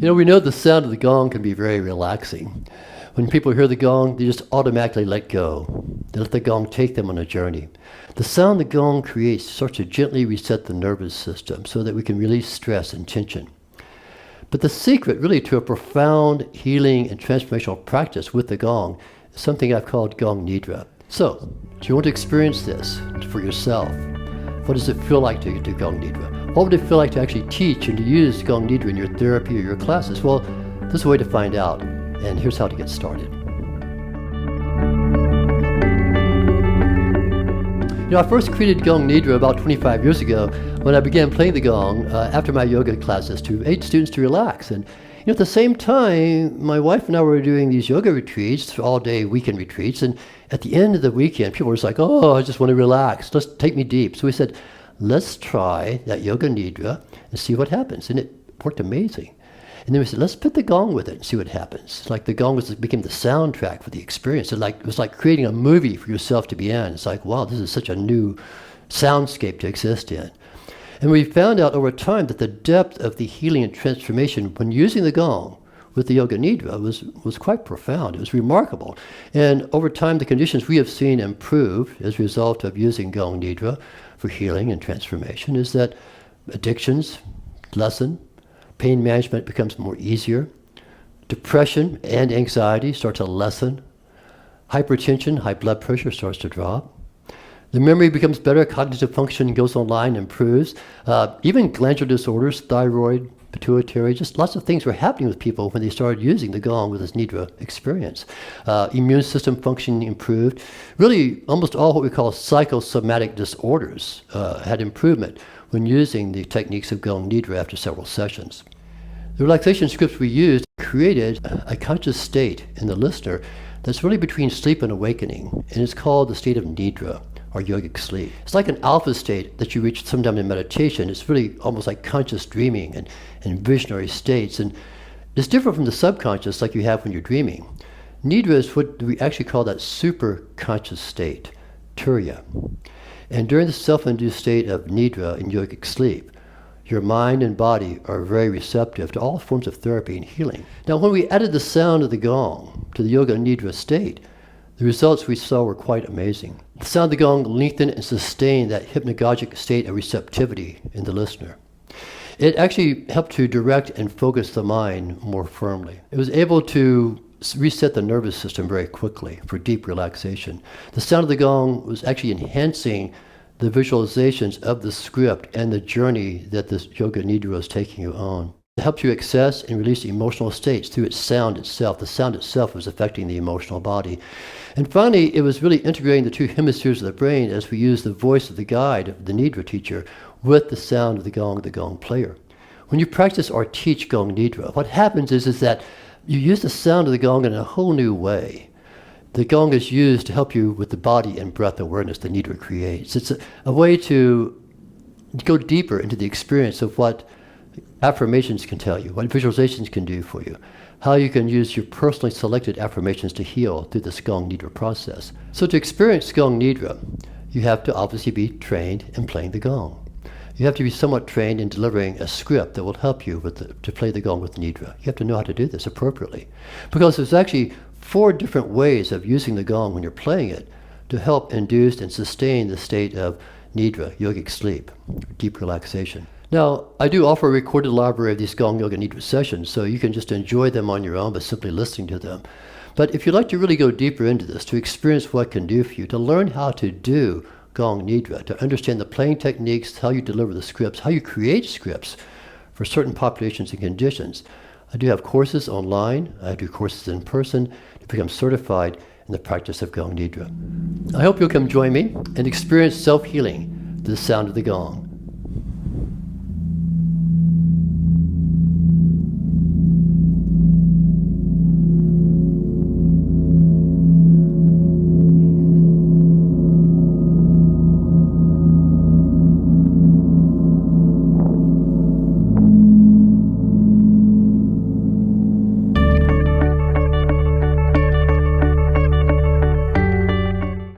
We know the sound of the gong can be very relaxing. When people hear the gong, they just automatically let go. They let the gong take them on a journey. The sound the gong creates starts to gently reset the nervous system so that we can release stress and tension. But the secret really to a profound healing and transformational practice with the gong is something I've called Gong Nidra. So, do you want to experience this for yourself? What does it feel like to do Gong Nidra? What would it feel like to actually teach and to use Gong Nidra in your therapy or your classes? Well, there's a way to find out, and here's how to get started. I first created Gong Nidra about 25 years ago when I began playing the gong after my yoga classes to aid students to relax. And at the same time, my wife and I were doing these yoga retreats, all-day weekend retreats, and at the end of the weekend, people were just like, oh, I just want to relax. Let's take me deep. So we said, let's try that Yoga Nidra and see what happens. And it worked amazing. And then we said, let's put the gong with it and see what happens. Like the gong became the soundtrack for the experience. It was like creating a movie for yourself to be in. It's like, wow, this is such a new soundscape to exist in. And we found out over time that the depth of the healing and transformation when using the gong with the Yoga Nidra was quite profound. It was remarkable. And over time, the conditions we have seen improve as a result of using Gong Nidra for healing and transformation is that addictions lessen, pain management becomes more easier, depression and anxiety start to lessen, hypertension, high blood pressure starts to drop, the memory becomes better, cognitive function goes online, improves, even glandular disorders, thyroid, pituitary, just lots of things were happening with people when they started using the gong with this Nidra experience. Immune system functioning improved. Really, almost all what we call psychosomatic disorders had improvement when using the techniques of Gong Nidra after several sessions. The relaxation scripts we used created a conscious state in the listener that's really between sleep and awakening, and it's called the state of Nidra, or yogic sleep. It's like an alpha state that you reach sometime in meditation. It's really almost like conscious dreaming and visionary states, and it's different from the subconscious like you have when you're dreaming. Nidra is what we actually call that super conscious state, Turiya. And during the self-induced state of Nidra in yogic sleep, your mind and body are very receptive to all forms of therapy and healing. Now, when we added the sound of the gong to the Yoga Nidra state, the results we saw were quite amazing. The sound of the gong lengthened and sustained that hypnagogic state of receptivity in the listener. It actually helped to direct and focus the mind more firmly. It was able to reset the nervous system very quickly for deep relaxation. The sound of the gong was actually enhancing the visualizations of the script and the journey that this Yoga Nidra is taking you on. It helps you access and release emotional states through its sound itself. The sound itself was affecting the emotional body. And finally, it was really integrating the two hemispheres of the brain as we use the voice of the guide, of the Nidra teacher, with the sound of the gong player. When you practice or teach Gong Nidra, what happens is that you use the sound of the gong in a whole new way. The gong is used to help you with the body and breath awareness the Nidra creates. It's a way to go deeper into the experience of what affirmations can tell you, what visualizations can do for you, how you can use your personally selected affirmations to heal through this Gong Nidra process. So to experience Gong Nidra, you have to obviously be trained in playing the gong. You have to be somewhat trained in delivering a script that will help you to play the gong with Nidra. You have to know how to do this appropriately. Because there's actually 4 different ways of using the gong when you're playing it to help induce and sustain the state of Nidra, yogic sleep, deep relaxation. Now, I do offer a recorded library of these Gong Yoga Nidra sessions, so you can just enjoy them on your own by simply listening to them. But if you'd like to really go deeper into this, to experience what it can do for you, to learn how to do Gong Nidra, to understand the playing techniques, how you deliver the scripts, how you create scripts for certain populations and conditions, I do have courses online, I do courses in person to become certified in the practice of Gong Nidra. I hope you'll come join me and experience self-healing to the sound of the gong.